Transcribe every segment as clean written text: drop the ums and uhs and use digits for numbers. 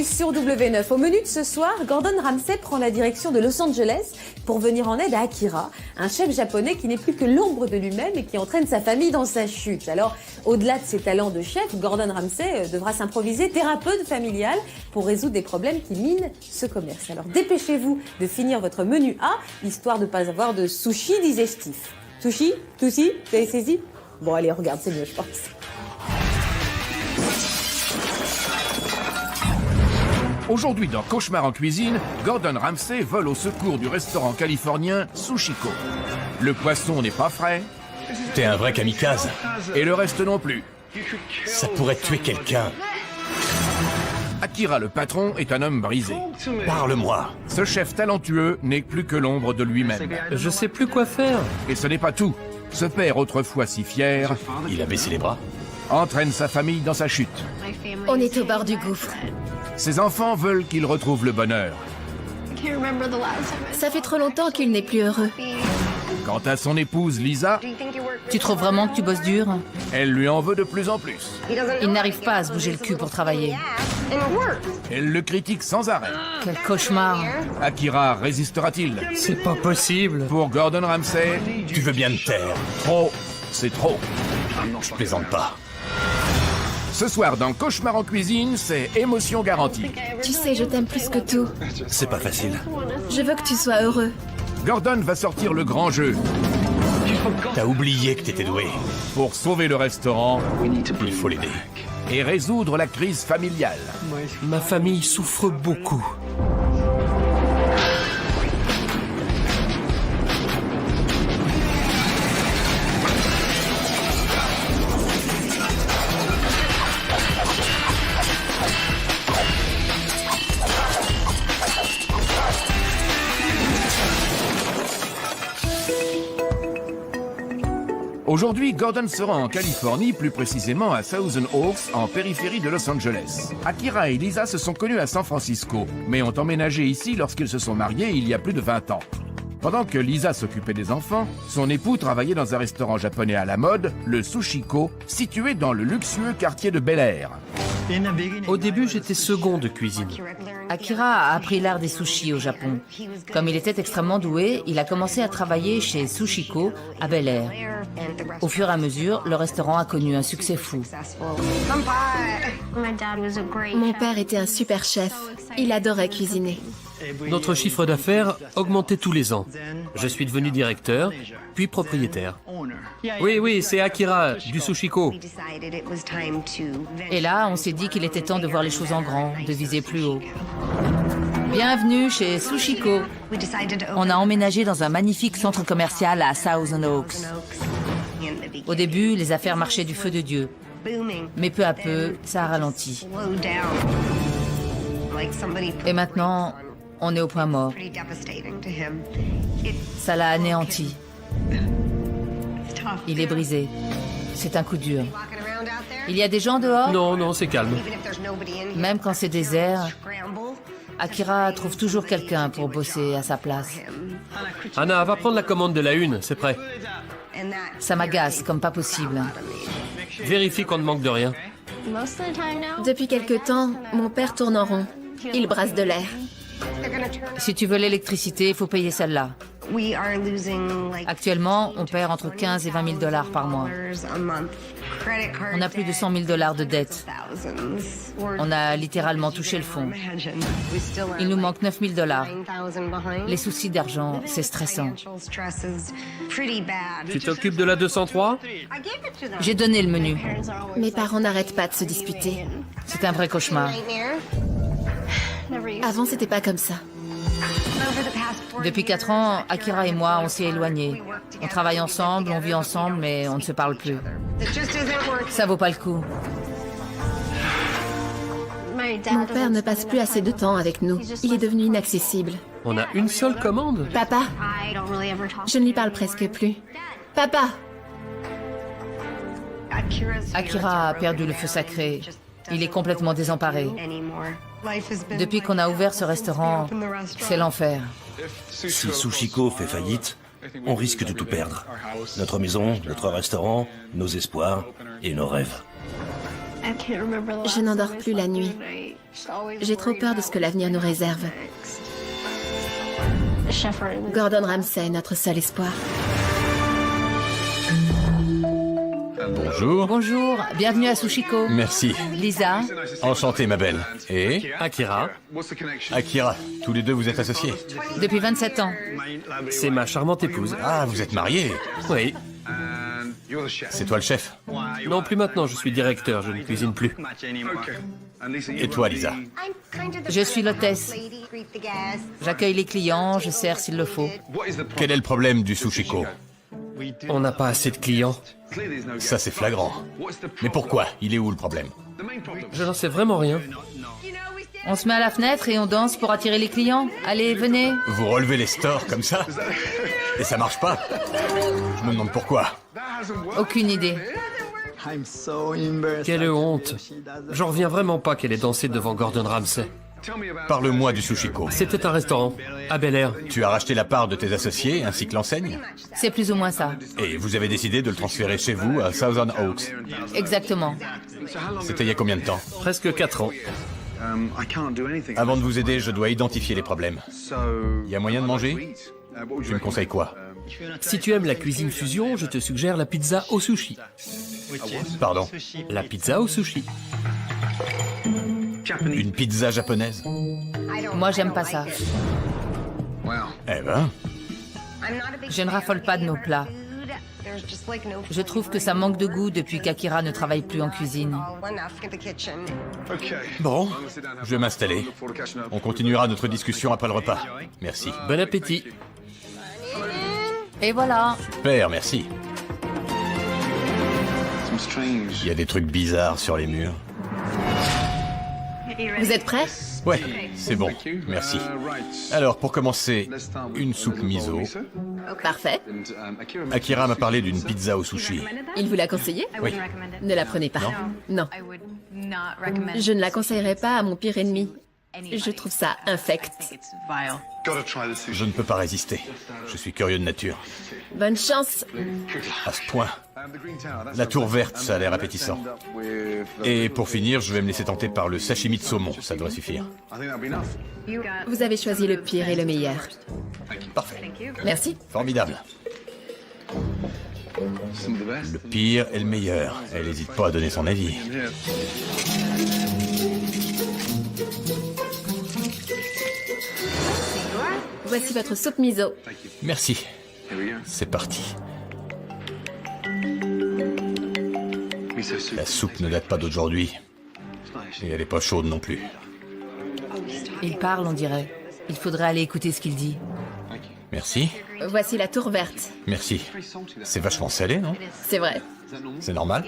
sur W9. Au menu de ce soir, Gordon Ramsay prend la direction de Los Angeles pour venir en aide à Akira, un chef japonais qui n'est plus que l'ombre de lui-même et qui entraîne sa famille dans sa chute. Alors, au-delà de ses talents de chef, Gordon Ramsay devra s'improviser thérapeute familial pour résoudre des problèmes qui minent ce commerce. Alors, dépêchez-vous de finir votre menu A, histoire de ne pas avoir de sushi digestif. Sushi? Sushi? Vous avez saisi? Bon, allez, regarde, c'est mieux, je pense. Aujourd'hui, dans Cauchemar en cuisine, Gordon Ramsay vole au secours du restaurant californien Sushiko. Le poisson n'est pas frais. T'es un vrai kamikaze. Et le reste non plus. Ça pourrait tuer quelqu'un. Akira, le patron, est un homme brisé. Parle-moi. Ce chef talentueux n'est plus que l'ombre de lui-même. Je sais plus quoi faire. Et ce n'est pas tout. Ce père, autrefois si fier, Il a baissé les bras. entraîne sa famille dans sa chute. On est au bord du gouffre. Ses enfants veulent qu'il retrouve le bonheur. Ça fait trop longtemps qu'il n'est plus heureux. Quant à son épouse Lisa, Tu trouves vraiment que tu bosses dur? elle lui en veut de plus en plus. Il n'arrive pas à se bouger le cul pour travailler. Elle le critique sans arrêt. Quel cauchemar. Akira résistera-t-il? C'est pas possible. Pour Gordon Ramsay, Tu veux bien te taire. trop, c'est trop. Je plaisante pas. Ce soir, dans Cauchemar en cuisine, c'est émotion garantie. Tu sais, je t'aime plus que tout. C'est pas facile. Je veux que tu sois heureux. Gordon va sortir le grand jeu. T'as oublié que t'étais doué. Pour sauver le restaurant Il faut l'aider. et résoudre la crise familiale. Ma famille souffre beaucoup. Aujourd'hui, Gordon sera en Californie, plus précisément à Thousand Oaks, en périphérie de Los Angeles. Akira et Lisa se sont connus à San Francisco, mais ont emménagé ici lorsqu'ils se sont mariés il y a plus de 20 ans. Pendant que Lisa s'occupait des enfants, son époux travaillait dans un restaurant japonais à la mode, le Sushiko, situé dans le luxueux quartier de Bel Air. Au début, j'étais second de cuisine. Akira a appris l'art des sushis au Japon. Comme il était extrêmement doué, il a commencé à travailler chez Sushiko à Bel Air. Au fur et à mesure, le restaurant a connu un succès fou. Mon père était un super chef. Il adorait cuisiner. Notre chiffre d'affaires augmentait tous les ans. Je suis devenu directeur, puis propriétaire. Oui, c'est Akira, du Sushiko. Et là, on s'est dit qu'il était temps de voir les choses en grand, de viser plus haut. Bienvenue chez Sushiko. On a emménagé dans un magnifique centre commercial à Thousand Oaks. Au début, les affaires marchaient du feu de Dieu. Mais peu à peu, ça a ralenti. Et maintenant, on est au point mort. Ça l'a anéanti. Il est brisé. C'est un coup dur. Il y a des gens dehors? Non, c'est calme. Même quand c'est désert, Akira trouve toujours quelqu'un pour bosser à sa place. Anna, va prendre la commande de la une, c'est prêt. Ça m'agace comme pas possible. Vérifie qu'on ne manque de rien. Depuis quelque temps, mon père tourne en rond. Il brasse de l'air. Si tu veux l'électricité, il faut payer celle-là. Actuellement, on perd entre 15 et 20 000 $ par mois. On a plus de 100 000 $ de dettes. On a littéralement touché le fond. Il nous manque 9 000 $. Les soucis d'argent, c'est stressant. Tu t'occupes de la 203? J'ai donné le menu. Mes parents n'arrêtent pas de se disputer. C'est un vrai cauchemar. Avant, c'était pas comme ça. Depuis 4 ans, Akira et moi, on s'est éloignés. On travaille ensemble, on vit ensemble, mais on ne se parle plus. Ça vaut pas le coup. Mon père ne passe plus assez de temps avec nous. Il est devenu inaccessible. On a une seule commande? Papa, je ne lui parle presque plus. Papa! Akira a perdu le feu sacré. Il est complètement désemparé. Depuis qu'on a ouvert ce restaurant, c'est l'enfer. Si Sushiko fait faillite, on risque de tout perdre. Notre maison, notre restaurant, nos espoirs et nos rêves. Je n'endors plus la nuit. J'ai trop peur de ce que l'avenir nous réserve. Gordon Ramsay, notre seul espoir. Bonjour. Bonjour, bienvenue à Sushiko. Merci. Lisa, Enchanté, ma belle. Et Akira, Akira, tous les deux vous êtes associés? depuis 27 ans. c'est ma charmante épouse. Ah, vous êtes mariés? Oui. C'est toi le chef? Non, plus maintenant, je suis directeur, je ne cuisine plus. Et toi, Lisa? Je suis l'hôtesse. J'accueille les clients, je sers s'il le faut. Quel est le problème du Sushiko? On n'a pas assez de clients. Ça, c'est flagrant. Mais pourquoi? Il est où le problème? Je n'en sais vraiment rien. On se met à la fenêtre et on danse pour attirer les clients. Allez, venez. Vous relevez les stores comme ça? Et ça marche pas? Je me demande pourquoi. Aucune idée. Quelle honte. J'en reviens vraiment pas qu'elle ait dansé devant Gordon Ramsay. Parle-moi du Sushiko. C'était un restaurant, à Bel Air. Tu as racheté la part de tes associés ainsi que l'enseigne? C'est plus ou moins ça. Et vous avez décidé de le transférer chez vous à Southern Oaks. Exactement. C'était il y a combien de temps? Presque 4 ans. Avant de vous aider, je dois identifier les problèmes. Il y a moyen de manger? Tu me conseilles quoi? Si tu aimes la cuisine fusion, je te suggère la pizza au sushi. Pardon? La pizza au sushi. Une pizza japonaise? Moi, j'aime pas ça. Eh ben, Je ne raffole pas de nos plats. Je trouve que ça manque de goût depuis qu'Akira ne travaille plus en cuisine. bon, je vais m'installer. On continuera notre discussion après le repas. Merci. Bon appétit. Et voilà. Super, merci. Il y a des trucs bizarres sur les murs. Vous êtes prêts? Ouais, c'est bon, merci. Alors, pour commencer, une soupe miso. Parfait. Akira m'a parlé d'une pizza au sushi. Il vous l'a conseillé? Oui. Ne la prenez pas. Non. Je ne la conseillerais pas à mon pire ennemi. Je trouve ça infect. Je ne peux pas résister. Je suis curieux de nature. Bonne chance. À ce point. La tour verte, ça a l'air appétissant. Et pour finir, je vais me laisser tenter par le sashimi de saumon. Ça doit suffire. Vous avez choisi le pire et le meilleur. Parfait. Merci. Formidable. Le pire et le meilleur. Elle n'hésite pas à donner son avis. Voici votre soupe miso. Merci. C'est parti. La soupe ne date pas d'aujourd'hui. Et elle n'est pas chaude non plus. Il parle, on dirait. Il faudrait aller écouter ce qu'il dit. Merci. Voici la tour verte. Merci. C'est vachement salé, non? C'est vrai. C'est normal?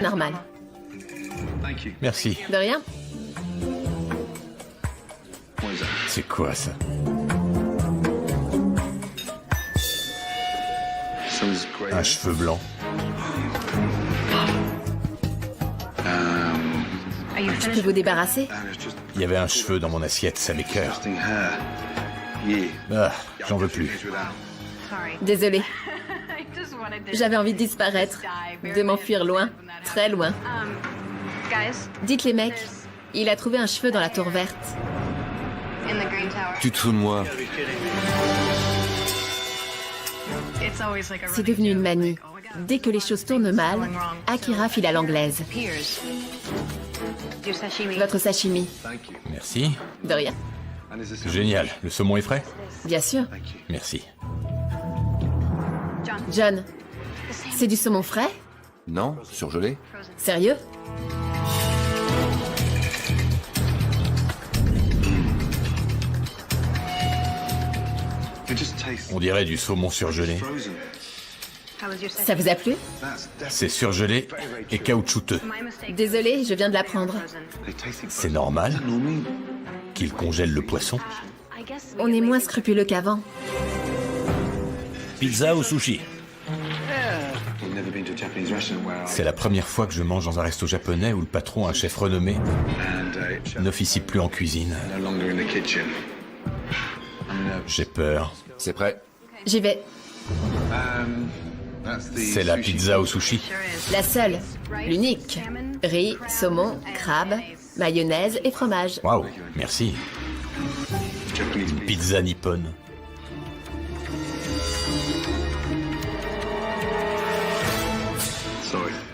Normal. Merci. De rien. C'est quoi ça? Un cheveu blanc. Je peux vous débarrasser? Il y avait un cheveu dans mon assiette, ça m'écoeure. Ah, j'en veux plus. Désolée. J'avais envie de disparaître, de m'enfuir loin, très loin. Dites les mecs, il a trouvé un cheveu dans la tour verte. Tu te fous de moi? C'est devenu une manie. Dès que les choses tournent mal, Akira file à l'anglaise. Votre sashimi. Merci. De rien. Génial. Le saumon est frais? Bien sûr. Merci. John, c'est du saumon frais? Non, surgelé. Sérieux? On dirait du saumon surgelé. Ça vous a plu? C'est surgelé et caoutchouteux. Désolée, je viens de l'apprendre. C'est normal qu'il congèle le poisson. On est moins scrupuleux qu'avant. Pizza ou sushi? C'est la première fois que je mange dans un resto japonais où le patron, un chef renommé, n'officie plus en cuisine. J'ai peur. C'est prêt. J'y vais. C'est la pizza au sushi. La seule, l'unique. Riz, saumon, crabe, mayonnaise et fromage. Waouh, merci. Une pizza nippone.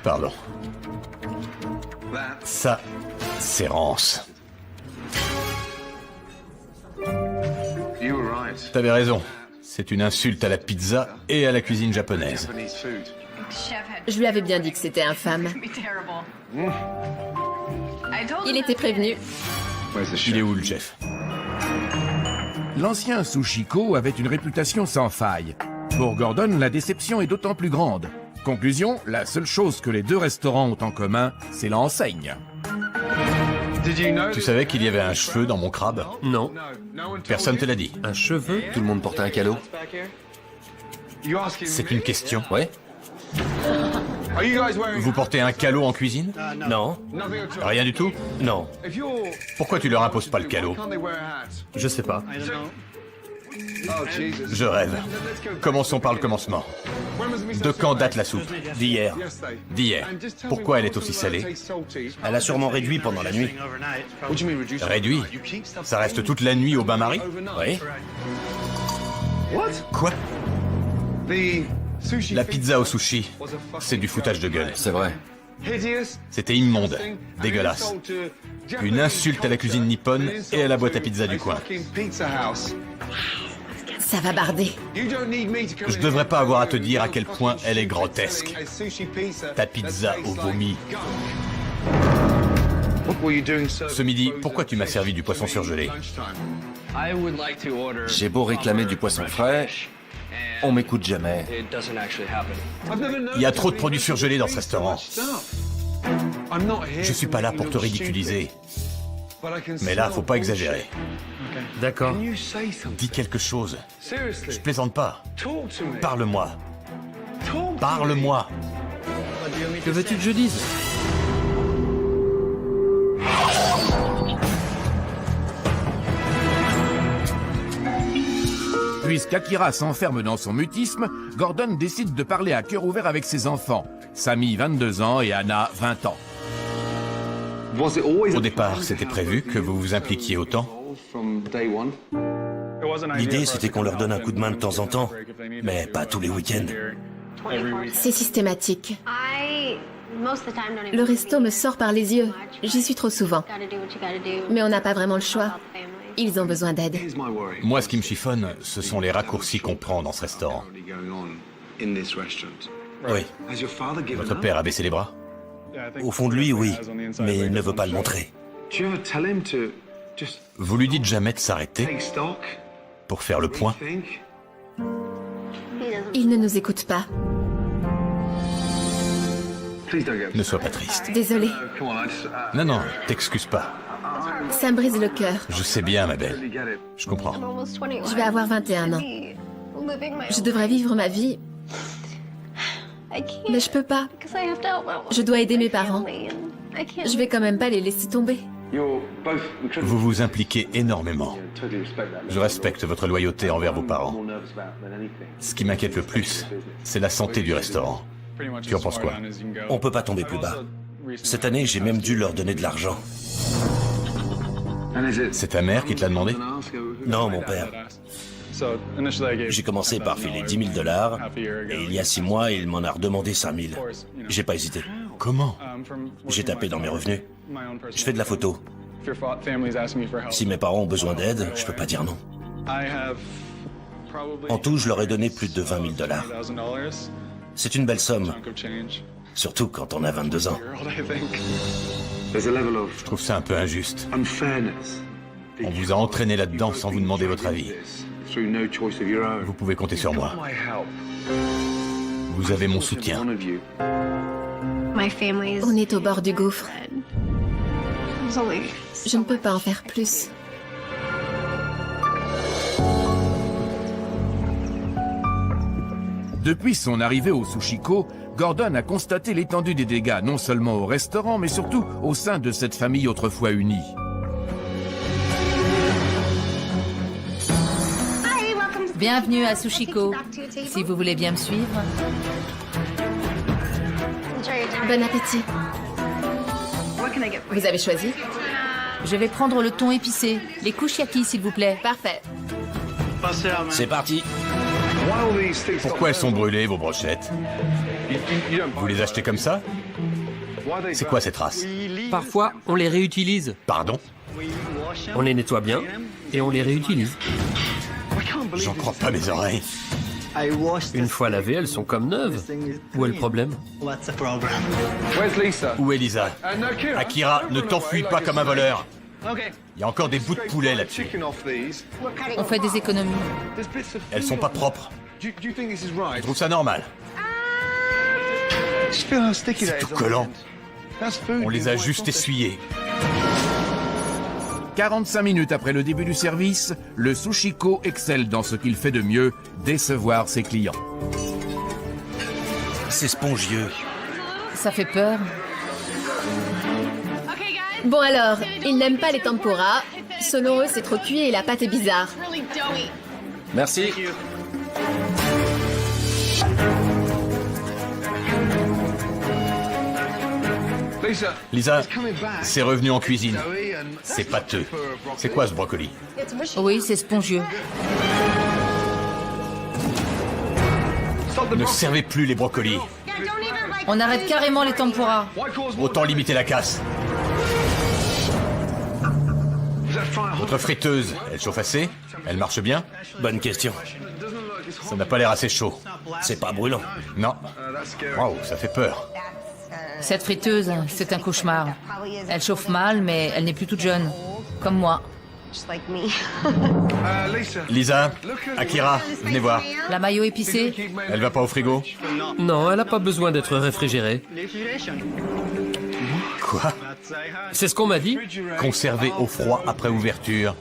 Pardon. Ça, c'est rance. T'avais raison. C'est une insulte à la pizza et à la cuisine japonaise. Je lui avais bien dit que c'était infâme. Il était prévenu. Il est où le chef? L'ancien Sushiko avait une réputation sans faille. Pour Gordon, la déception est d'autant plus grande. Conclusion, la seule chose que les deux restaurants ont en commun, c'est l'enseigne. Tu savais qu'il y avait un cheveu dans mon crabe? Non. Personne te l'a dit. Un cheveu? Tout le monde portait un calot? C'est une question. Ouais. Vous portez un calot en cuisine? Non. Rien du tout? Non. Pourquoi tu leur imposes pas le calot? Je sais pas. Je rêve. Commençons par le commencement. De quand date la soupe? D'hier. D'hier. Pourquoi elle est aussi salée? Elle a sûrement réduit pendant la nuit. Réduit? Ça reste toute la nuit au bain-marie? Oui. Quoi? La pizza au sushi, c'est du foutage de gueule. C'est vrai. C'était immonde, dégueulasse. Une insulte à la cuisine nippone et à la boîte à pizza du coin. Ça va barder. Je devrais pas avoir à te dire à quel point elle est grotesque. Ta pizza au vomi. Ce midi, pourquoi tu m'as servi du poisson surgelé? J'ai beau réclamer du poisson frais, on m'écoute jamais. Il y a trop de produits surgelés dans ce restaurant. Je suis pas là pour te ridiculiser. Mais là, faut pas exagérer. D'accord. Dis quelque chose. Je plaisante pas. Parle-moi. Parle-moi. Que veux-tu que je dise? Puisqu'Akira s'enferme dans son mutisme, Gordon décide de parler à cœur ouvert avec ses enfants. Sammy, 22 ans, et Anna, 20 ans. Au départ, c'était prévu que vous vous impliquiez autant. L'idée, c'était qu'on leur donne un coup de main de temps en temps, mais pas tous les week-ends. C'est systématique. Le resto me sort par les yeux. J'y suis trop souvent. Mais on n'a pas vraiment le choix. Ils ont besoin d'aide. Moi, ce qui me chiffonne, ce sont les raccourcis qu'on prend dans ce restaurant. Oui. Votre père a baissé les bras? Au fond de lui, oui, mais il ne veut pas le montrer. Vous lui dites jamais de s'arrêter pour faire le point? Il ne nous écoute pas. Ne sois pas triste. Désolée. Non, non, t'excuses pas. Ça me brise le cœur. Je sais bien, ma belle. Je comprends. Je vais avoir 21 ans. Je devrais vivre ma vie. Mais je peux pas. Je dois aider mes parents. Je vais quand même pas les laisser tomber. Vous vous impliquez énormément. Je respecte votre loyauté envers vos parents. Ce qui m'inquiète le plus, c'est la santé du restaurant. Tu en penses quoi? On peut pas tomber plus bas. Cette année, j'ai même dû leur donner de l'argent. C'est ta mère qui te l'a demandé? Non, mon père. J'ai commencé par filer $10 000, et il y a 6 mois, il m'en a redemandé 5 000. J'ai pas hésité. Comment? J'ai tapé dans mes revenus. Je fais de la photo. Si mes parents ont besoin d'aide, je peux pas dire non. En tout, je leur ai donné plus de $20 000. C'est une belle somme, surtout quand on a 22 ans. Je trouve ça un peu injuste. On vous a entraîné là-dedans sans vous demander votre avis. Vous pouvez compter sur moi. Vous avez mon soutien. On est au bord du gouffre. Je ne peux pas en faire plus. Depuis son arrivée au Sushiko, Gordon a constaté l'étendue des dégâts, non seulement au restaurant, mais surtout au sein de cette famille autrefois unie. Bienvenue à Sushiko. Si vous voulez bien me suivre. Bon appétit. Vous avez choisi? Je vais prendre le thon épicé. Les kushiyaki, s'il vous plaît. Parfait. C'est parti. Pourquoi elles sont brûlées, vos brochettes? Vous les achetez comme ça? C'est quoi ces traces? Parfois, on les réutilise. Pardon? On les nettoie bien et on les réutilise. J'en crois pas mes oreilles. Une fois lavées, elles sont comme neuves. Où est le problème? Où est Lisa? Akira, ne t'enfuis pas comme un voleur. Il y a encore des bouts de poulet là-dessus. On fait des économies. Elles sont pas propres. Je trouve ça normal. C'est tout collant. On les a juste essuyés. 45 minutes après le début du service, le Sushiko excelle dans ce qu'il fait de mieux, décevoir ses clients. C'est spongieux. Ça fait peur. Bon alors, ils n'aiment pas les tempura. Selon eux, c'est trop cuit et la pâte est bizarre. Merci. Lisa, c'est revenu en cuisine. C'est pâteux. C'est quoi ce brocoli? Oui, c'est spongieux. Ne servez plus les brocolis. On arrête carrément les tempura. Autant limiter la casse. Votre friteuse, elle chauffe assez? Elle marche bien? Bonne question. Ça n'a pas l'air assez chaud. C'est pas brûlant. Non. Waouh, ça fait peur. Cette friteuse, c'est un cauchemar. Elle chauffe mal, mais elle n'est plus toute jeune. Comme moi. Lisa, Akira, venez voir. La mayo épicée? Elle va pas au frigo? Non, elle n'a pas besoin d'être réfrigérée. Quoi? C'est ce qu'on m'a dit. Conservé au froid après ouverture.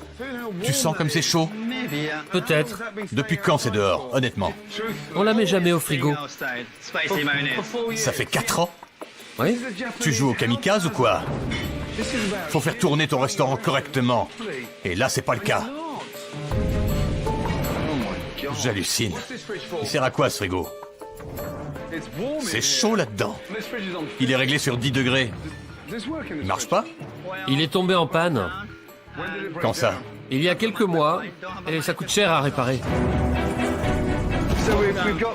Tu sens comme c'est chaud? Peut-être. Depuis quand c'est dehors, honnêtement? On la met jamais au frigo. Ça fait 4 ans? Oui. Tu joues au kamikaze ou quoi? Faut faire tourner ton restaurant correctement. Et là, c'est pas le cas. J'hallucine. Il sert à quoi ce frigo? C'est chaud là-dedans. Il est réglé sur 10 degrés. Il marche pas? Il est tombé en panne. Quand ça? Il y a quelques mois, et ça coûte cher à réparer.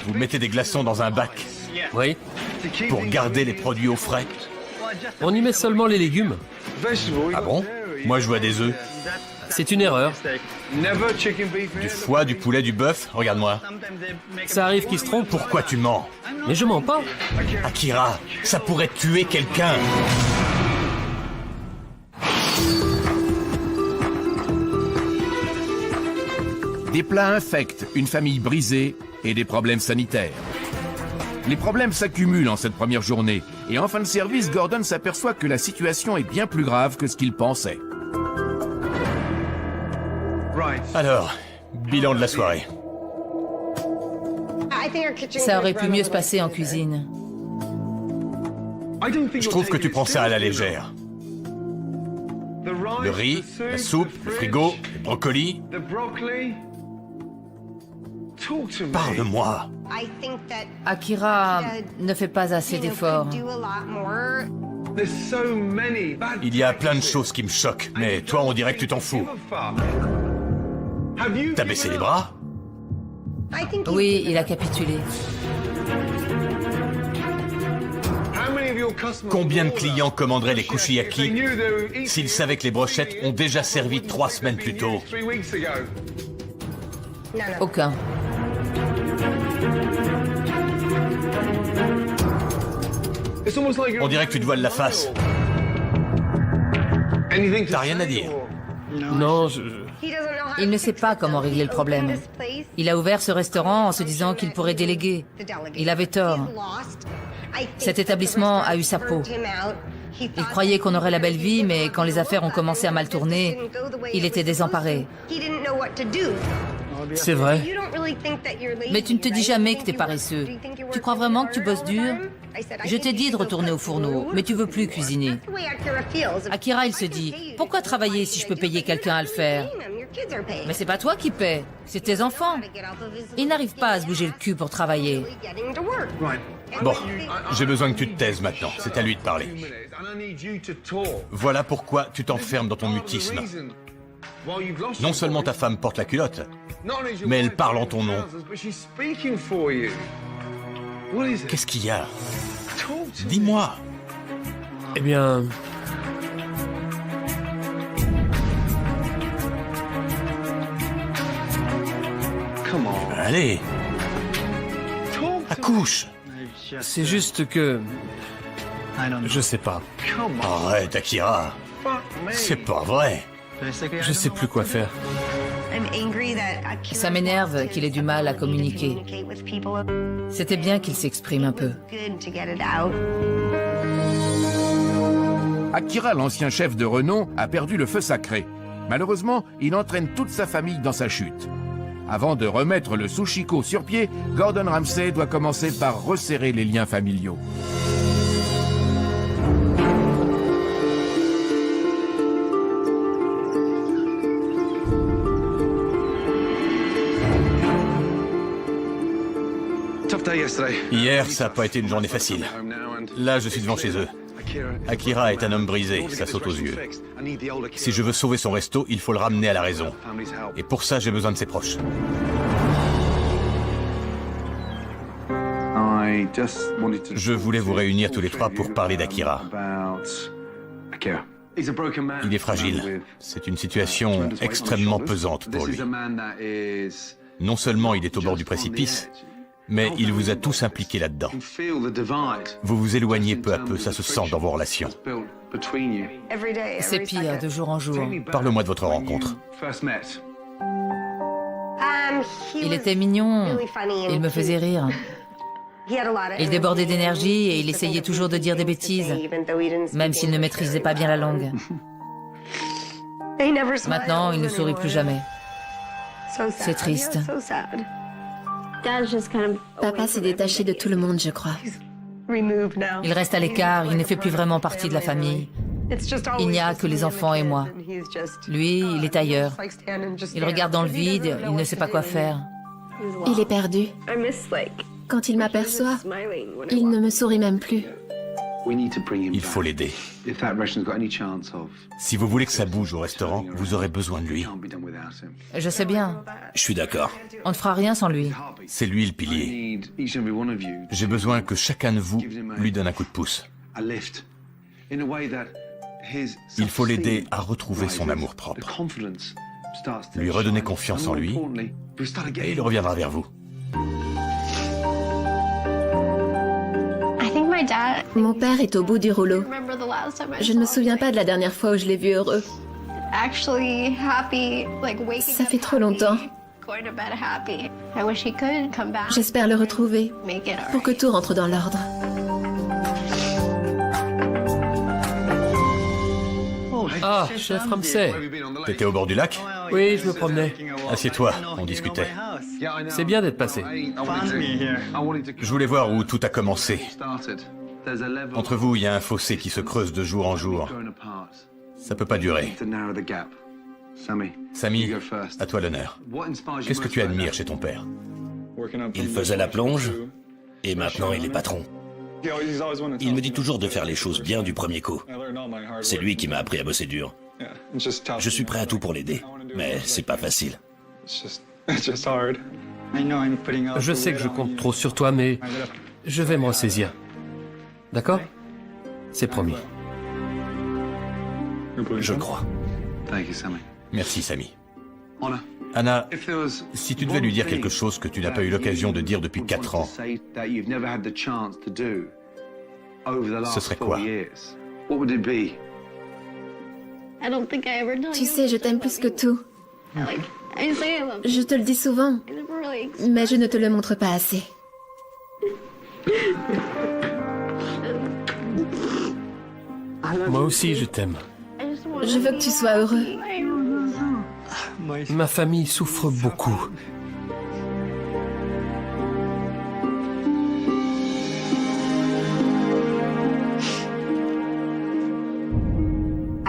Vous mettez des glaçons dans un bac Oui. pour garder les produits au frais? On y met seulement les légumes. Ah bon? Moi, je vois des œufs. C'est une erreur. Du foie, du poulet, du bœuf. Regarde-moi. Ça arrive qu'ils se trompent. Pourquoi tu mens? Mais je mens pas. Akira, ça pourrait tuer quelqu'un. Des plats infects, une famille brisée et des problèmes sanitaires. Les problèmes s'accumulent en cette première journée et en fin de service, Gordon s'aperçoit que la situation est bien plus grave que ce qu'il pensait. Alors, bilan de la soirée. Ça aurait pu mieux se passer en cuisine. Je trouve que tu prends ça à la légère. Le riz, la soupe, le frigo, les brocolis. Parle-moi. Akira ne fait pas assez d'efforts. Il y a plein de choses qui me choquent, mais toi, on dirait que tu t'en fous. T'as baissé les bras? Oui, il a capitulé. Combien de clients commanderaient les kushiyaki s'ils savaient que les brochettes ont déjà servi 3 semaines plus tôt? Aucun. On dirait que tu te voiles la face. T'as rien à dire? Non, Il ne sait pas comment régler le problème. Il a ouvert ce restaurant en se disant qu'il pourrait déléguer. Il avait tort. Cet établissement a eu sa peau. Il croyait qu'on aurait la belle vie, mais quand les affaires ont commencé à mal tourner, il était désemparé. c'est vrai. Mais tu ne te dis jamais que t'es paresseux. Tu crois vraiment que tu bosses dur? Je t'ai dit de retourner au fourneau, mais tu veux plus cuisiner. Akira, il se dit, pourquoi travailler si je peux payer quelqu'un à le faire? Mais c'est pas toi qui paie, c'est tes enfants. Ils n'arrivent pas à se bouger le cul pour travailler. Bon, j'ai besoin que tu te taises maintenant. C'est à lui de parler. Voilà pourquoi tu t'enfermes dans ton mutisme. Non seulement ta femme porte la culotte, mais elle parle en ton nom. Qu'est-ce qu'il y a? Dis-moi. Eh bien... Allez. Accouche. C'est juste que... Je sais pas. Arrête, Akira. C'est pas vrai. Je sais plus quoi faire. Ça m'énerve qu'il ait du mal à communiquer. C'était bien qu'il s'exprime un peu. Akira, l'ancien chef de renom, a perdu le feu sacré. Malheureusement, il entraîne toute sa famille dans sa chute. Avant de remettre le Sushiko sur pied, Gordon Ramsay doit commencer par resserrer les liens familiaux. Hier, ça n'a pas été une journée facile. Là, je suis devant chez eux. Akira est un homme brisé, ça saute aux yeux. Si je veux sauver son resto, il faut le ramener à la raison. Et pour ça, j'ai besoin de ses proches. Je voulais vous réunir tous les trois pour parler d'Akira. Il est fragile. C'est une situation extrêmement pesante pour lui. Non seulement il est au bord du précipice, mais il vous a tous impliqués là-dedans. Vous vous éloignez peu à peu, ça se sent dans vos relations. C'est pire de jour en jour. Parle-moi de votre rencontre. Il était mignon, il me faisait rire. Il débordait d'énergie et il essayait toujours de dire des bêtises, même s'il ne maîtrisait pas bien la langue. Maintenant, il ne sourit plus jamais. C'est triste. Papa s'est détaché de tout le monde, je crois. Il reste à l'écart, il ne fait plus vraiment partie de la famille. Il n'y a que les enfants et moi. Lui, il est ailleurs. Il regarde dans le vide, il ne sait pas quoi faire. Il est perdu. Quand il m'aperçoit, il ne me sourit même plus. Il faut l'aider. Si vous voulez que ça bouge au restaurant, vous aurez besoin de lui. Je sais bien, Je suis d'accord. on ne fera rien sans lui. C'est lui le pilier. J'ai besoin que chacun de vous lui donne un coup de pouce. Il faut l'aider à retrouver son amour-propre. Lui redonner confiance en lui, et il reviendra vers vous. Mon père est au bout du rouleau. Je ne me souviens pas de la dernière fois où je l'ai vu heureux. Ça fait trop longtemps. J'espère le retrouver pour que tout rentre dans l'ordre. Ah, chef Ramsay. T'étais au bord du lac? Oui, je me promenais. Assieds-toi, on discutait. C'est bien d'être passé. Je voulais voir où tout a commencé. Entre vous, il y a un fossé qui se creuse de jour en jour. Ça peut pas durer. Samy, à toi l'honneur. Qu'est-ce que tu admires chez ton père? Il faisait la plonge, et maintenant il est patron. Il me dit toujours de faire les choses bien du premier coup. C'est lui qui m'a appris à bosser dur. Je suis prêt à tout pour l'aider, mais c'est pas facile. Je sais que je compte trop sur toi, mais je vais me ressaisir. D'accord? C'est promis. Je crois. Merci, Samy. Anna, si tu devais lui dire quelque chose que tu n'as pas eu l'occasion de dire depuis 4 ans, ce serait quoi? Tu sais, je t'aime plus que tout. Je te le dis souvent, mais je ne te le montre pas assez. Moi aussi, je t'aime. Je veux que tu sois heureux. Ma famille souffre beaucoup.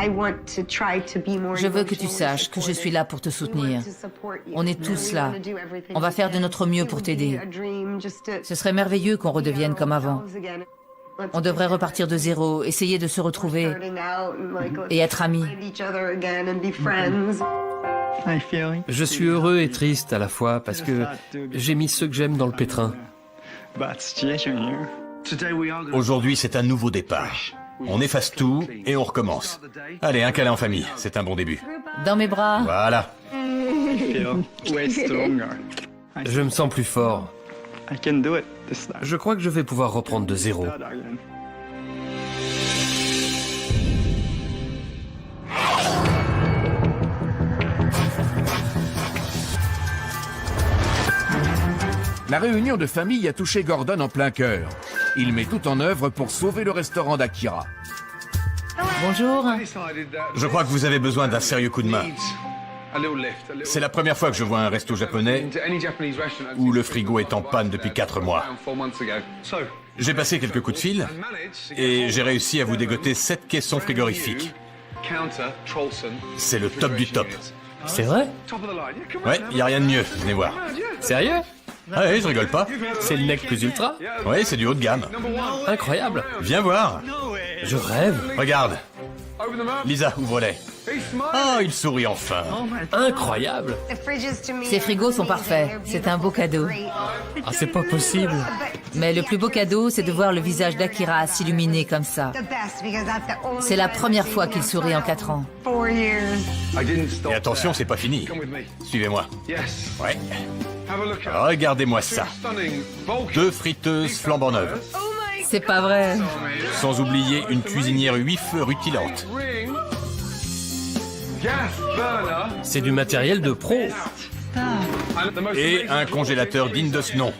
Je veux que tu saches que je suis là pour te soutenir. On est tous là. On va faire de notre mieux pour t'aider. Ce serait merveilleux qu'on redevienne comme avant. On devrait repartir de zéro, essayer de se retrouver et être amis. Je suis heureux et triste à la fois parce que j'ai mis ceux que j'aime dans le pétrin. Aujourd'hui, c'est un nouveau départ. On efface tout et on recommence. Allez, un câlin en famille, c'est un bon début. Dans mes bras. Voilà. Je me sens plus fort. Je crois que je vais pouvoir reprendre de zéro. La réunion de famille a touché Gordon en plein cœur. Il met tout en œuvre pour sauver le restaurant d'Akira. Bonjour. Je crois que vous avez besoin d'un sérieux coup de main. C'est la première fois que je vois un resto japonais où le frigo est en panne depuis 4 mois. J'ai passé quelques coups de fil et j'ai réussi à vous dégoter 7 caissons frigorifiques. C'est le top du top. C'est vrai? Ouais, y a rien de mieux, venez voir. Sérieux? Ah oui, je rigole pas. C'est le nec plus ultra? Oui, c'est du haut de gamme. Incroyable. Viens voir. Je rêve. Regarde. Lisa, ouvre-les. Oh, il sourit enfin. Incroyable. Ces frigos sont parfaits. C'est un beau cadeau. Ah, c'est pas possible. Mais le plus beau cadeau, c'est de voir le visage d'Akira s'illuminer comme ça. C'est la première fois qu'il sourit en 4 ans. Et attention, c'est pas fini. Suivez-moi. Ouais. Regardez-moi ça. 2 friteuses flambant neuves. C'est pas vrai. Sans oublier une cuisinière 8 feux rutilante. C'est du matériel de pro. Et un congélateur digne de ce nom.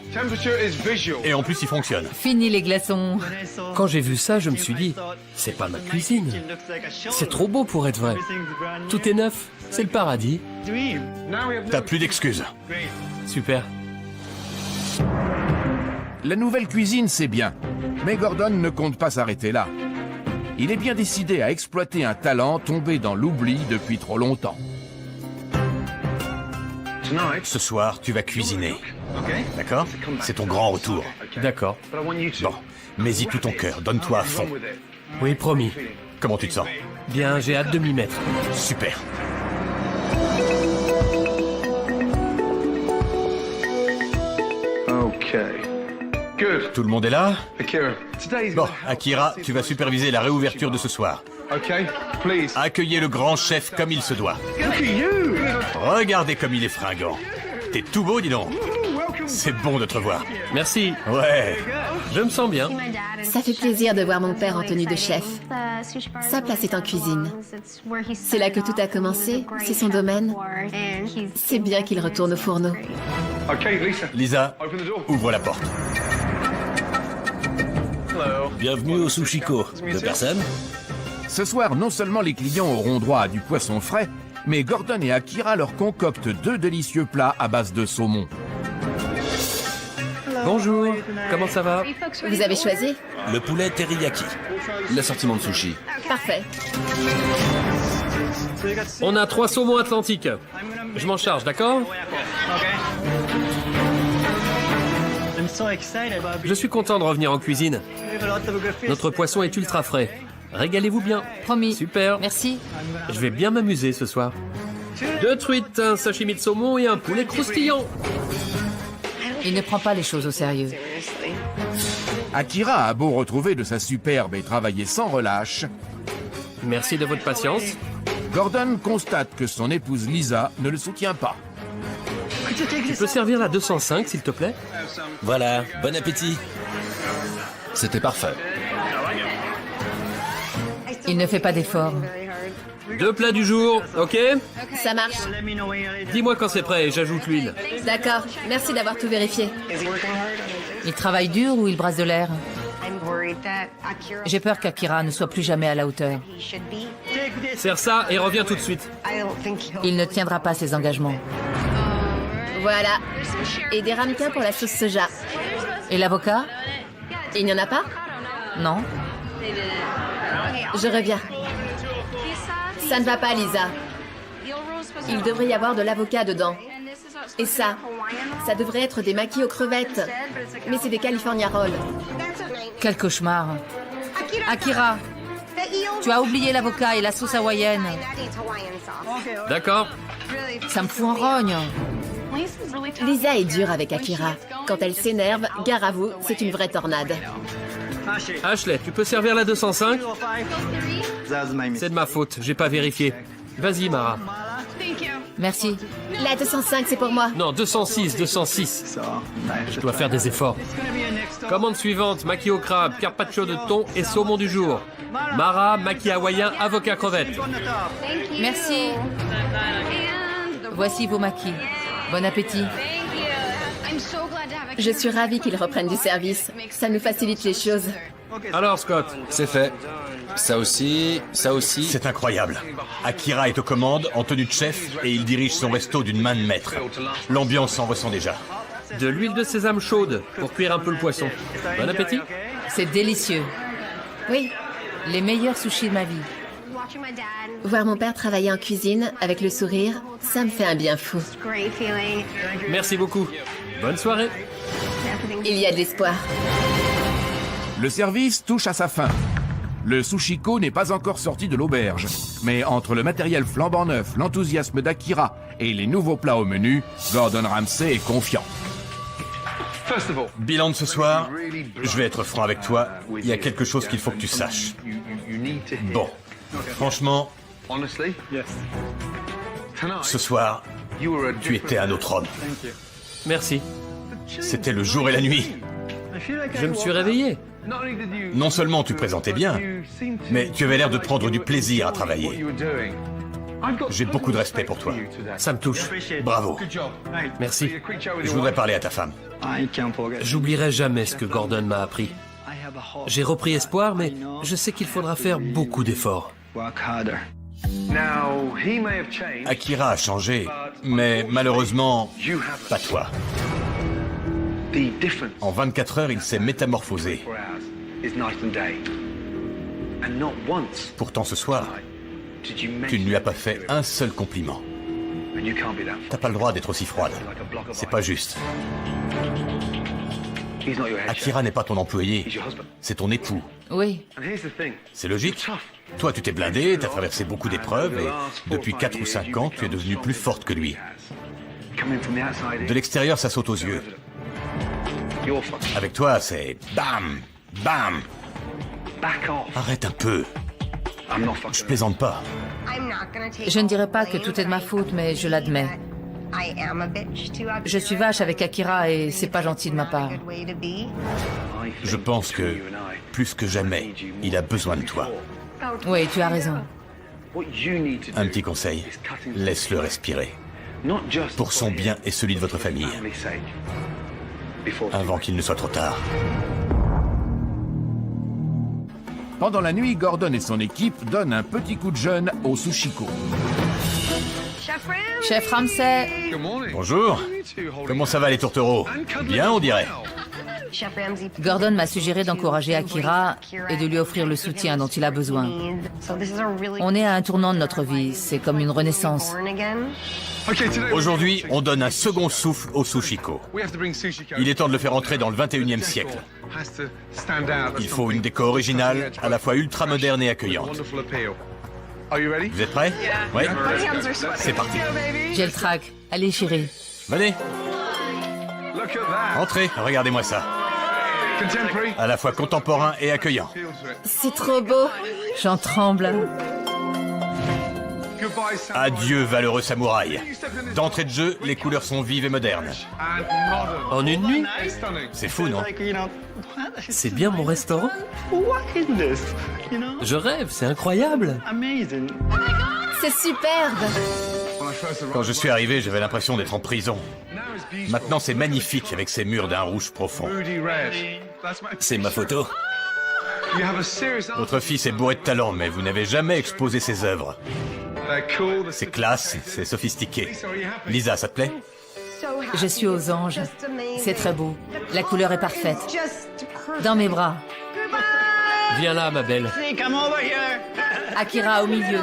Et en plus, il fonctionne. Fini les glaçons. Quand j'ai vu ça, je me suis dit, c'est pas ma cuisine. C'est trop beau pour être vrai. Tout est neuf. C'est le paradis. T'as plus d'excuses. Super. La nouvelle cuisine, c'est bien. Mais Gordon ne compte pas s'arrêter là. Il est bien décidé à exploiter un talent tombé dans l'oubli depuis trop longtemps. Ce soir, tu vas cuisiner. D'accord? C'est ton grand retour. D'accord. Bon, mets-y tout ton cœur, donne-toi à fond. Oui, promis. Comment tu te sens? Bien, j'ai hâte de m'y mettre. Super. Tout le monde est là? Bon, Akira, tu vas superviser la réouverture de ce soir. Accueillez le grand chef comme il se doit. Regardez comme il est fringant. T'es tout beau, dis donc. C'est bon de te revoir. Merci. Ouais. Je me sens bien. Ça fait plaisir de voir mon père en tenue de chef. Sa place est en cuisine. C'est là que tout a commencé, c'est son domaine. C'est bien qu'il retourne au fourneau. Lisa, ouvre la porte. Bienvenue au Sushiko. 2 personnes? Ce soir, non seulement les clients auront droit à du poisson frais, mais Gordon et Akira leur concoctent 2 délicieux plats à base de saumon. Bonjour. Comment ça va? Vous avez choisi? Le poulet teriyaki. L'assortiment de sushi. Parfait. On a 3 saumons atlantiques. Je m'en charge, d'accord? Je suis content de revenir en cuisine. Notre poisson est ultra frais. Régalez-vous bien. Promis. Super. Merci. Je vais bien m'amuser ce soir. 2 truites, un sashimi de saumon et un poulet croustillant. Il ne prend pas les choses au sérieux. Akira a beau retrouver de sa superbe et travailler sans relâche, Merci de votre patience. Gordon constate que son épouse Lisa ne le soutient pas. Tu peux servir la 205, s'il te plaît? Voilà, bon appétit. C'était parfait. Il ne fait pas d'efforts. 2 plats du jour, ok? Ça marche. Dis-moi quand c'est prêt et j'ajoute l'huile. D'accord. Merci d'avoir tout vérifié. Il travaille dur ou il brasse de l'air? J'ai peur qu'Akira ne soit plus jamais à la hauteur. Serre ça et reviens tout de suite. Il ne tiendra pas ses engagements. Voilà. Et des ramequins pour la sauce soja. Et l'avocat? Il n'y en a pas? Non. Je reviens. Ça ne va pas, Lisa. Il devrait y avoir de l'avocat dedans. Et ça devrait être des maquis aux crevettes. Mais c'est des California Rolls. Quel cauchemar. Akira, tu as oublié l'avocat et la sauce hawaïenne. D'accord. Ça me fout en rogne. Lisa est dure avec Akira. Quand elle s'énerve, gare à vous, c'est une vraie tornade. Ashley, tu peux servir la 205? C'est de ma faute, j'ai pas vérifié. Vas-y, Mara. Merci. La 205, c'est pour moi. Non, 206, 206. Je dois faire des efforts. Commande suivante, maquis au crabe, carpaccio de thon et saumon du jour. Mara, maquis hawaïen, avocat crevette. Merci. Voici vos maquis. Bon appétit. Je suis ravie qu'ils reprennent du service. Ça nous facilite les choses. Alors, Scott, C'est fait. Ça aussi, ça aussi. C'est incroyable. Akira est aux commandes, en tenue de chef, et il dirige son resto d'une main de maître. L'ambiance s'en ressent déjà. de l'huile de sésame chaude pour cuire un peu le poisson. Bon appétit. C'est délicieux. Oui, Les meilleurs sushis de ma vie. voir mon père travailler en cuisine avec le sourire, ça me fait un bien fou. Merci beaucoup. Bonne soirée. Il y a de l'espoir. Le service touche à sa fin. Le Sushiko n'est pas encore sorti de l'auberge. Mais entre le matériel flambant neuf, l'enthousiasme d'Akira et les nouveaux plats au menu, Gordon Ramsay est confiant. Bilan de ce soir, je vais être franc avec toi, il y a quelque chose qu'il faut que tu saches. Bon, franchement, ce soir, tu étais un autre homme. Merci. C'était le jour et la nuit. Je me suis réveillé. Non seulement tu présentais bien, mais tu avais l'air de prendre du plaisir à travailler. J'ai beaucoup de respect pour toi. Ça me touche. Bravo. Merci. Je voudrais parler à ta femme. J'oublierai jamais ce que Gordon m'a appris. J'ai repris espoir, mais je sais qu'il faudra faire beaucoup d'efforts. Akira a changé, mais malheureusement, pas toi. En 24 heures, il s'est métamorphosé. Pourtant, ce soir, tu ne lui as pas fait un seul compliment. T'as pas le droit d'être aussi froide. C'est pas juste. Akira n'est pas ton employé, c'est ton époux. Oui. C'est logique. Toi, tu t'es blindé, t'as traversé beaucoup d'épreuves et depuis 4 ou 5 ans, tu es devenue plus forte que lui. De l'extérieur, ça saute aux yeux. Avec toi, c'est bam, bam. Arrête un peu. Je plaisante pas. Je ne dirais pas que tout est de ma faute, mais je l'admets. Je suis vache avec Akira et c'est pas gentil de ma part. Je pense que, plus que jamais, il a besoin de toi. Oui, tu as raison. Un petit conseil, laisse-le respirer. Pour son bien et celui de votre famille. Avant qu'il ne soit trop tard. Pendant la nuit, Gordon et son équipe donnent un petit coup de jeûne au Sushiko. Chef Ramsay, Bonjour. Comment ça va les tourtereaux? Bien, on dirait. Gordon m'a suggéré d'encourager Akira et de lui offrir le soutien dont il a besoin. On est à un tournant de notre vie, c'est comme une renaissance. Aujourd'hui, on donne un second souffle au Sushiko. Il est temps de le faire entrer dans le 21e siècle. Il faut une déco originale, à la fois ultra moderne et accueillante. Vous êtes prêts? Oui. C'est parti. J'ai le trac. Allez, chérie. Venez. Entrez, regardez-moi ça. À la fois contemporain et accueillant. C'est trop beau. J'en tremble. Adieu, valeureux samouraï. D'entrée de jeu, les couleurs sont vives et modernes. En une nuit? C'est fou, non? C'est bien mon restaurant? Je rêve, c'est incroyable. C'est superbe. Quand je suis arrivé, j'avais l'impression d'être en prison. Maintenant, c'est magnifique avec ces murs d'un rouge profond. C'est ma photo. Votre fils est bourré de talent, mais vous n'avez jamais exposé ses œuvres. C'est classe, c'est sophistiqué. Lisa, ça te plaît? Je suis aux anges. C'est très beau. La couleur est parfaite. Dans mes bras. Viens là, ma belle. Akira au milieu.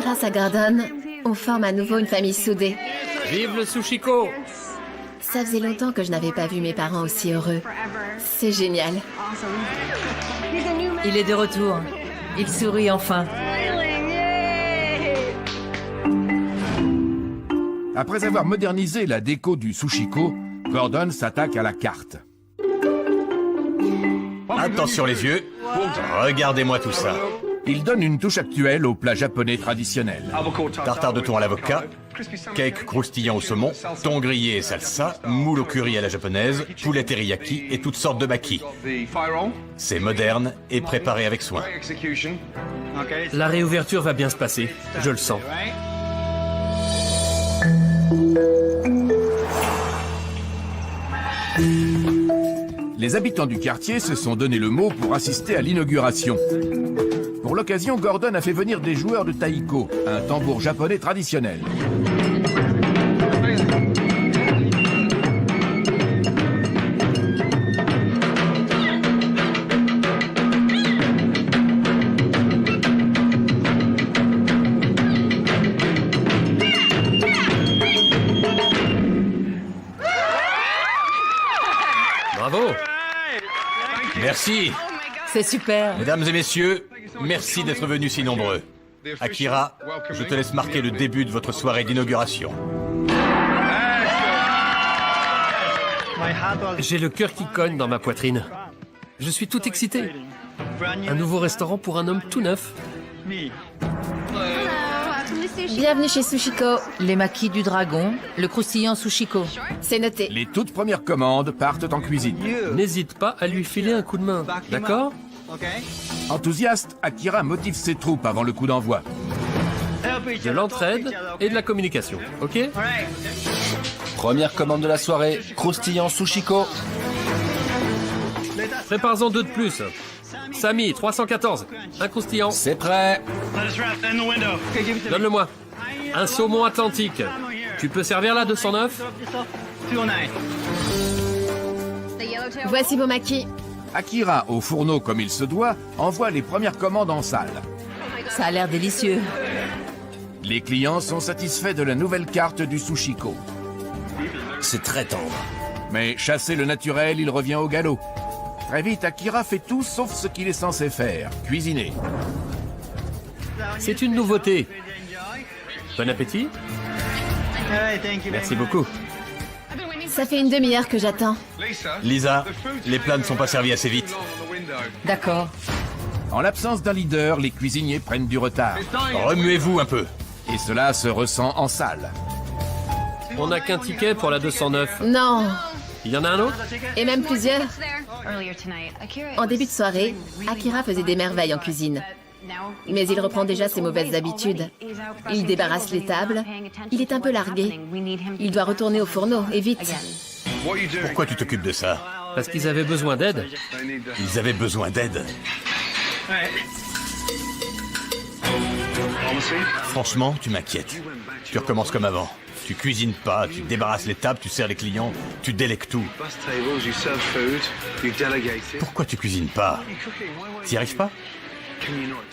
Grâce à Gordon, on forme à nouveau une famille soudée. Vive le Sushiko! Ça faisait longtemps que je n'avais pas vu mes parents aussi heureux. C'est génial. Il est de retour. Il sourit enfin. Après avoir modernisé la déco du Sushiko, Gordon s'attaque à la carte. Attention les yeux. Regardez-moi tout ça. Il donne une touche actuelle au plat japonais traditionnel. Tartare de thon à l'avocat, cake croustillant au saumon, thon grillé et salsa, moule au curry à la japonaise, poulet teriyaki et toutes sortes de maki. C'est moderne et préparé avec soin. La réouverture va bien se passer, je le sens. Les habitants du quartier se sont donné le mot pour assister à l'inauguration. Pour l'occasion, Gordon a fait venir des joueurs de taiko, un tambour japonais traditionnel. Bravo! Merci. C'est super. Mesdames et messieurs, merci d'être venus si nombreux. Akira, je te laisse marquer le début de votre soirée d'inauguration. J'ai le cœur qui cogne dans ma poitrine. Je suis tout excité. Un nouveau restaurant pour un homme tout neuf. Bienvenue chez Sushiko. Les maquis du dragon, le croustillant Sushiko. C'est noté. Les toutes premières commandes partent en cuisine. N'hésite pas à lui filer un coup de main, d'accord? Enthousiaste, Akira motive ses troupes avant le coup d'envoi. De l'entraide et de la communication, ok? Première commande de la soirée, croustillant Sushiko. Prépare-en deux de plus. Samy, 314. Un croustillant. C'est prêt. Donne-le-moi. Un saumon atlantique. Tu peux servir là, 209? Voici vos maquis. Akira, au fourneau comme il se doit, envoie les premières commandes en salle. Ça a l'air délicieux. Les clients sont satisfaits de la nouvelle carte du Sushiko. C'est très tendre. Mais chassé le naturel, il revient au galop. Très vite, Akira fait tout sauf ce qu'il est censé faire, cuisiner. C'est une nouveauté. Bon appétit. Merci beaucoup. Ça fait une demi-heure que j'attends. Lisa, les plats ne sont pas servis assez vite. D'accord. En l'absence d'un leader, les cuisiniers prennent du retard. Remuez-vous un peu. Et cela se ressent en salle. On n'a qu'un ticket pour la 209. Non. Il y en a un autre? Et même plusieurs. En début de soirée, Akira faisait des merveilles en cuisine. Mais il reprend déjà ses mauvaises habitudes. Il débarrasse les tables. Il est un peu largué. Il doit retourner au fourneau, et vite. Pourquoi tu t'occupes de ça? Parce qu'ils avaient besoin d'aide. Ils avaient besoin d'aide. Franchement, tu m'inquiètes. Tu recommences comme avant. Tu cuisines pas, tu débarrasses les tables, tu sers les clients, tu délègues tout. Pourquoi tu cuisines pas? T'y arrives pas?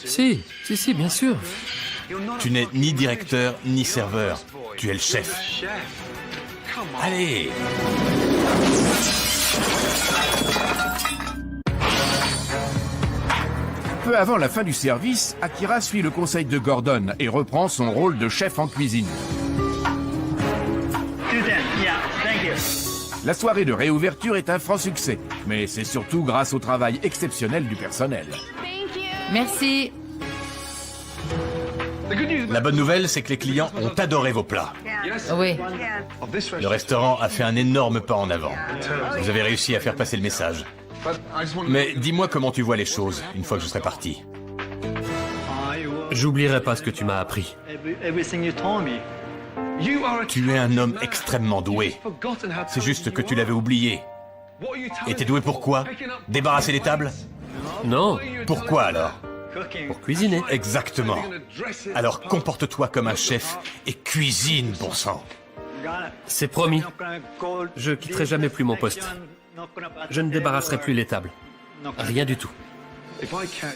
Si, bien sûr. Tu n'es ni directeur, ni serveur. Tu es le chef. Allez! Peu avant la fin du service, Akira suit le conseil de Gordon et reprend son rôle de chef en cuisine. La soirée de réouverture est un franc succès, mais c'est surtout grâce au travail exceptionnel du personnel. Merci. La bonne nouvelle, c'est que les clients ont adoré vos plats. Oui. Le restaurant a fait un énorme pas en avant. Vous avez réussi à faire passer le message. Mais dis-moi comment tu vois les choses une fois que je serai parti. J'oublierai pas ce que tu m'as appris. Tu es un homme extrêmement doué. C'est juste que tu l'avais oublié. Et t'es doué pour quoi? Débarrasser les tables? Non, Pourquoi alors? pour cuisiner. Exactement. Alors comporte-toi comme un chef et cuisine, bon sang. C'est promis. Je quitterai jamais plus mon poste. Je ne débarrasserai plus les tables. Rien du tout.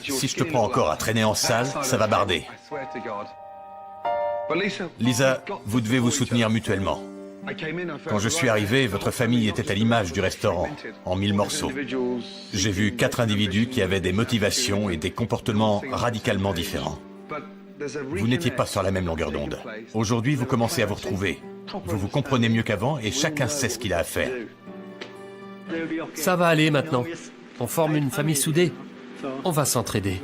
Si je te prends encore à traîner en salle, ça va barder. Lisa, vous devez vous soutenir mutuellement. Quand je suis arrivé, votre famille était à l'image du restaurant, en 1000 morceaux. J'ai vu 4 individus qui avaient des motivations et des comportements radicalement différents. Vous n'étiez pas sur la même longueur d'onde. Aujourd'hui, vous commencez à vous retrouver. Vous vous comprenez mieux qu'avant et chacun sait ce qu'il a à faire. Ça va aller maintenant. On forme une famille soudée. On va s'entraider.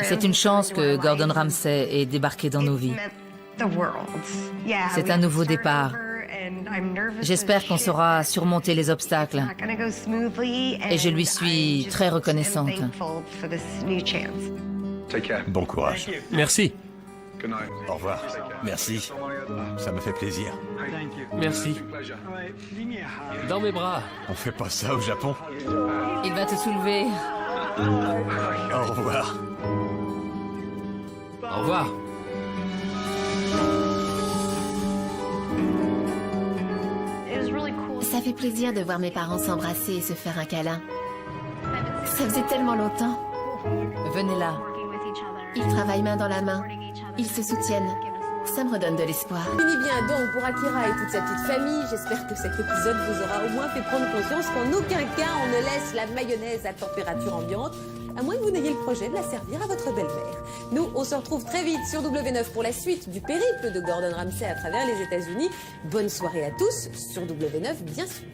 C'est une chance que Gordon Ramsay ait débarqué dans nos vies. C'est un nouveau départ. J'espère qu'on saura surmonter les obstacles. Et je lui suis très reconnaissante. Bon courage. Merci. Au revoir. Merci. Ça me fait plaisir. Merci. Dans mes bras. On fait pas ça au Japon. Il va te soulever. Au revoir. Au revoir. Ça fait plaisir de voir mes parents s'embrasser et se faire un câlin. Ça faisait tellement longtemps. Venez là. Ils travaillent main dans la main. Ils se soutiennent. Ça me redonne de l'espoir. Fini bien donc pour Akira et toute sa petite famille. J'espère que cet épisode vous aura au moins fait prendre conscience qu'en aucun cas on ne laisse la mayonnaise à température ambiante, à moins que vous n'ayez le projet de la servir à votre belle-mère. Nous, on se retrouve très vite sur W9 pour la suite du périple de Gordon Ramsay à travers les États-Unis. Bonne soirée à tous sur W9, bien sûr.